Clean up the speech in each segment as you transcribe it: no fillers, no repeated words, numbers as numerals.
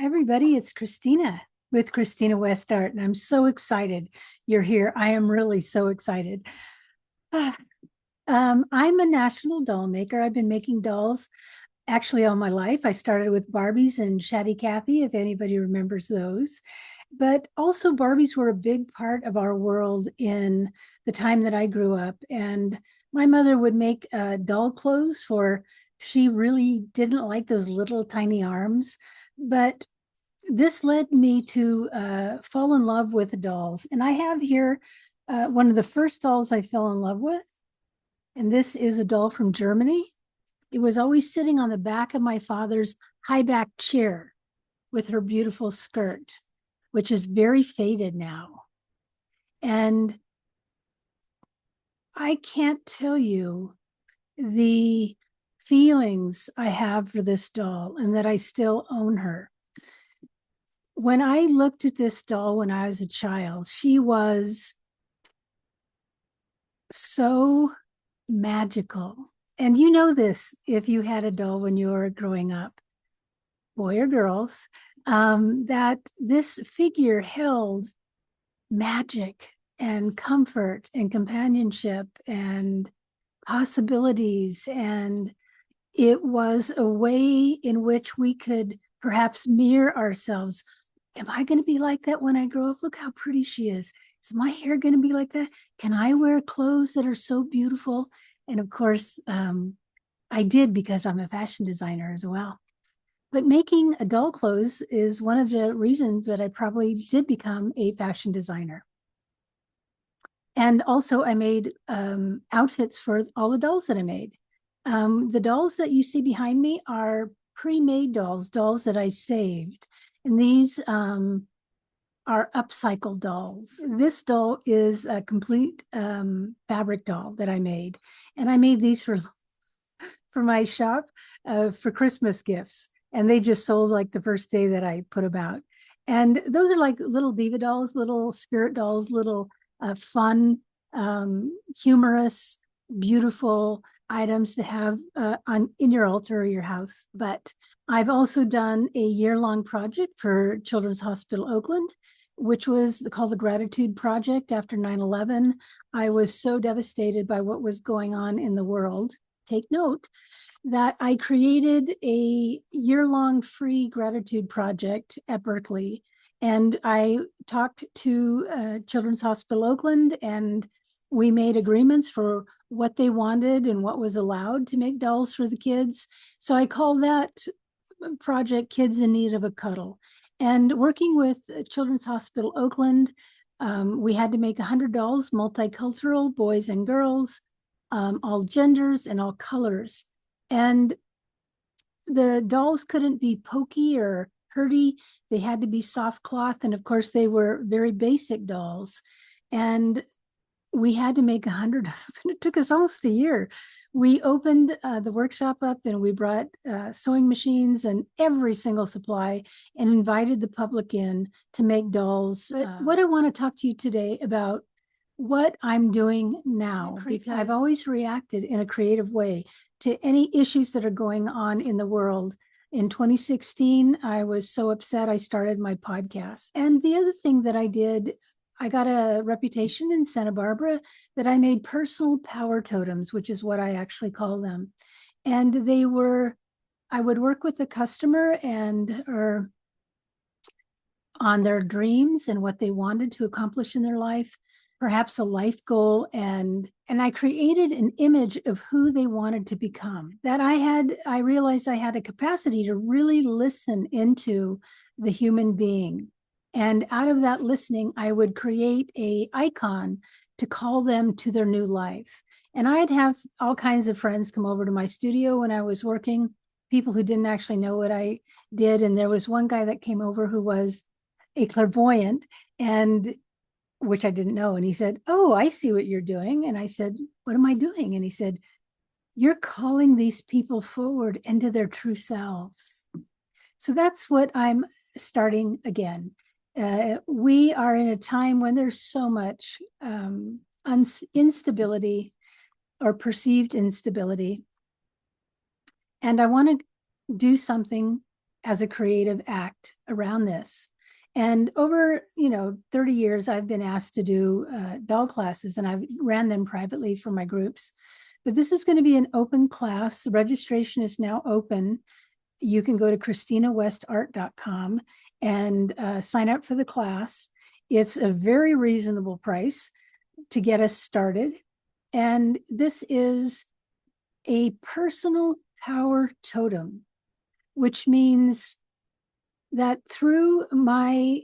Everybody, it's Kristena with Kristena West Art, and I'm so excited you're here. I am really so excited. Ah, I'm a national doll maker. I've been making dolls actually all my life. I started with Barbies and Chatty Cathy, if anybody remembers those. But also, Barbies were a big part of our world in the time that I grew up. And my mother would make doll clothes for, she really didn't like those little tiny arms. But this led me to fall in love with dolls. And I have here one of the first dolls I fell in love with. And this is a doll from Germany. It was always sitting on the back of my father's high back chair with her beautiful skirt, which is very faded now. And I can't tell you the feelings I have for this doll and that I still own her. When I looked at this doll when I was a child, she was so magical. And you know this if you had a doll when you were growing up, boy or girls, that this figure held magic and comfort and companionship and possibilities. And it was a way in which we could perhaps mirror ourselves. Am I going to be like that when I grow up? Look how pretty she is. Is my hair going to be like that? Can I wear clothes that are so beautiful? And of course, I did because I'm a fashion designer as well. But making adult clothes is one of the reasons that I probably did become a fashion designer. And also, I made outfits for all the dolls that I made. The dolls that you see behind me are pre-made dolls, dolls that I saved. And these are upcycled dolls. This doll is a complete fabric doll that I made. And I made these for my shop for Christmas gifts. And they just sold like the first day that I put them out. And those are like little diva dolls, little spirit dolls, little fun, humorous, beautiful items to have on in your altar or your house. But I've also done a year-long project for Children's Hospital Oakland, which was called the Gratitude Project after 9/11. I was so devastated by what was going on in the world. Take note that I created a year-long free gratitude project at Berkeley. And I talked to Children's Hospital Oakland, and we made agreements for what they wanted and what was allowed to make dolls for the kids. So I call that project Kids in Need of a Cuddle. And working with Children's Hospital Oakland, we had to make 100 dolls, multicultural, boys and girls, all genders and all colors. And the dolls couldn't be pokey or hurty. They had to be soft cloth. And of course, they were very basic dolls. And we had to make 100 of them. It took us almost a year. We opened the workshop up and we brought sewing machines and every single supply and invited the public in to make dolls. But what I want to talk to you today about what I'm doing now, because I've always reacted in a creative way to any issues that are going on in the world. In 2016, I was so upset, I started my podcast. And the other thing that I did, I got a reputation in Santa Barbara that I made personal power totems, which is what I actually call them. And they were, I would work with the customer or on their dreams and what they wanted to accomplish in their life, perhaps a life goal, and I created an image of who they wanted to become. That I realized I had a capacity to really listen into the human being. And out of that listening, I would create a icon to call them to their new life. And I'd have all kinds of friends come over to my studio when I was working, people who didn't actually know what I did. And there was one guy that came over who was a clairvoyant, and which I didn't know. And he said, "Oh, I see what you're doing." And I said, "What am I doing?" And he said, "You're calling these people forward into their true selves." So that's what I'm starting again. We are in a time when there's so much instability or perceived instability. And I want to do something as a creative act around this. And over, 30 years, I've been asked to do doll classes, and I've ran them privately for my groups. But this is going to be an open class. The registration is now open. You can go to KristinaWestArt.com and sign up for the class. It's a very reasonable price to get us started. And this is a personal power totem, which means that through my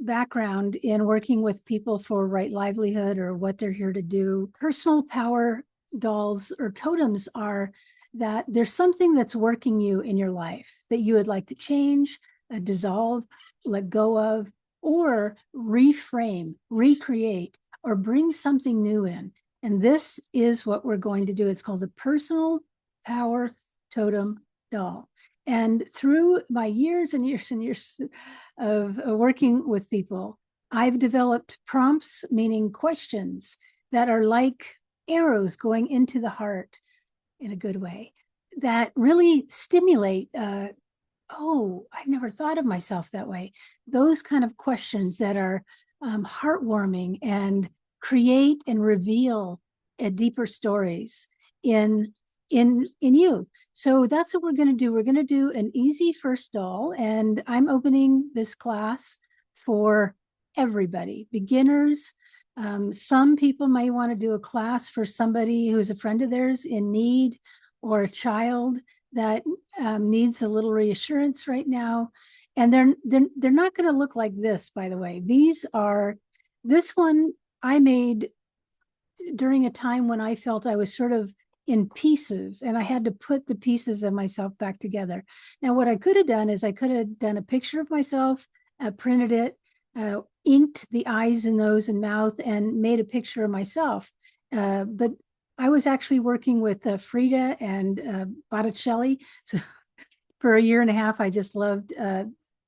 background in working with people for right livelihood or what they're here to do, personal power dolls or totems are that there's something that's working you in your life that you would like to change, dissolve, let go of, or reframe, recreate, or bring something new in. And this is what we're going to do. It's called a personal power totem doll. And through my years and years and years of working with people, I've developed prompts, meaning questions that are like arrows going into the heart in a good way, that really stimulate, oh, I never thought of myself that way. Those kind of questions that are heartwarming and create and reveal deeper stories in you. So that's what we're going to do. We're going to do an easy first doll, and I'm opening this class for everybody, beginners. Some people may want to do a class for somebody who's a friend of theirs in need, or a child that needs a little reassurance right now. And they're not going to look like this, by the way. This one I made during a time when I felt I was sort of in pieces, and I had to put the pieces of myself back together. Now, what I could have done is I could have done a picture of myself, printed it, inked the eyes and nose and mouth, and made a picture of myself. But I was actually working with Frida and Botticelli. So for a year and a half, I just loved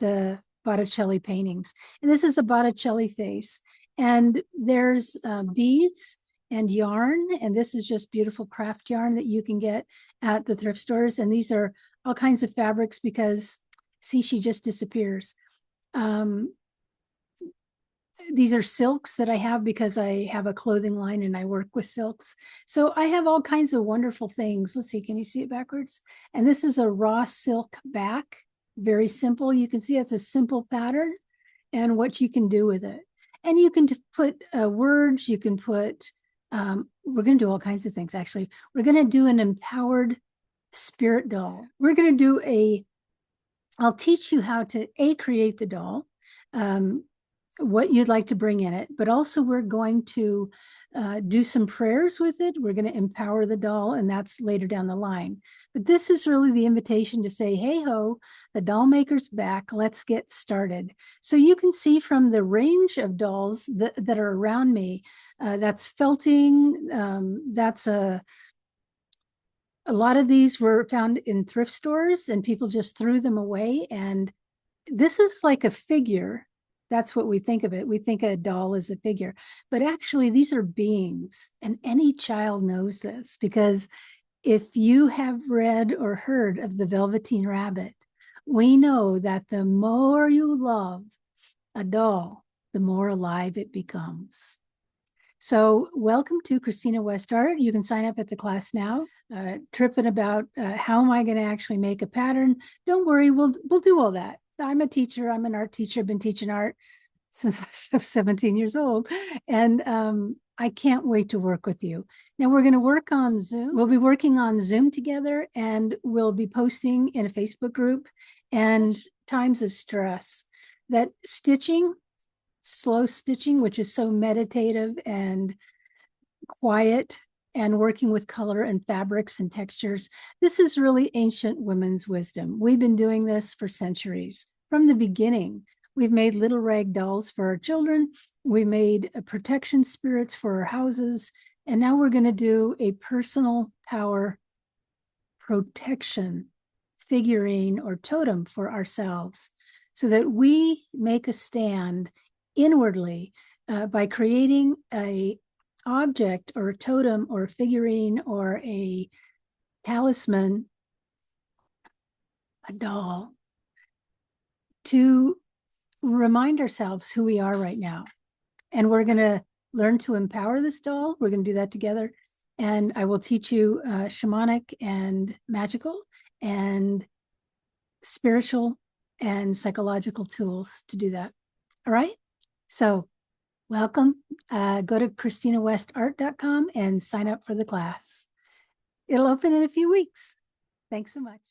the Botticelli paintings. And this is a Botticelli face. And there's beads and yarn. And this is just beautiful craft yarn that you can get at the thrift stores. And these are all kinds of fabrics because, see, she just disappears. These are silks that I have because I have a clothing line and I work with silks. So I have all kinds of wonderful things. Let's see, can you see it backwards? And this is a raw silk back, very simple. You can see it's a simple pattern and what you can do with it. And you can put words, you can put, we're going to do all kinds of things, actually. We're going to do an empowered spirit doll. We're going to do I'll teach you how to create the doll, what you'd like to bring in it, but also we're going to do some prayers with it. We're going to empower the doll, and that's later down the line. But this is really the invitation to say, hey ho, the doll maker's back. Let's get started. So you can see from the range of dolls that are around me, that's felting, that's a lot of these were found in thrift stores and people just threw them away. And this is like a figure. That's what we think of it. We think a doll is a figure, but actually these are beings, and any child knows this because if you have read or heard of the Velveteen Rabbit, we know that the more you love a doll, the more alive it becomes. So welcome to Kristena West Art. You can sign up at the class now. Tripping about how am I going to actually make a pattern? Don't worry, we'll do all that. I'm a teacher. I'm an art teacher. I've been teaching art since I was 17 years old. And I can't wait to work with you. Now we're going to work on Zoom. We'll be working on Zoom together, and we'll be posting in a Facebook group. And times of stress, that stitching, slow stitching, which is so meditative and quiet, and working with color and fabrics and textures. This is really ancient women's wisdom. We've been doing this for centuries. From the beginning, we've made little rag dolls for our children. We made protection spirits for our houses. And now we're going to do a personal power protection figurine or totem for ourselves, so that we make a stand inwardly by creating a object or a totem or a figurine or a talisman, a doll to remind ourselves who we are right now. And we're going to learn to empower this doll. We're going to do that together. And I will teach you shamanic and magical and spiritual and psychological tools to do that. All right. So welcome. Go to KristinaWestArt.com and sign up for the class. It'll open in a few weeks. Thanks so much.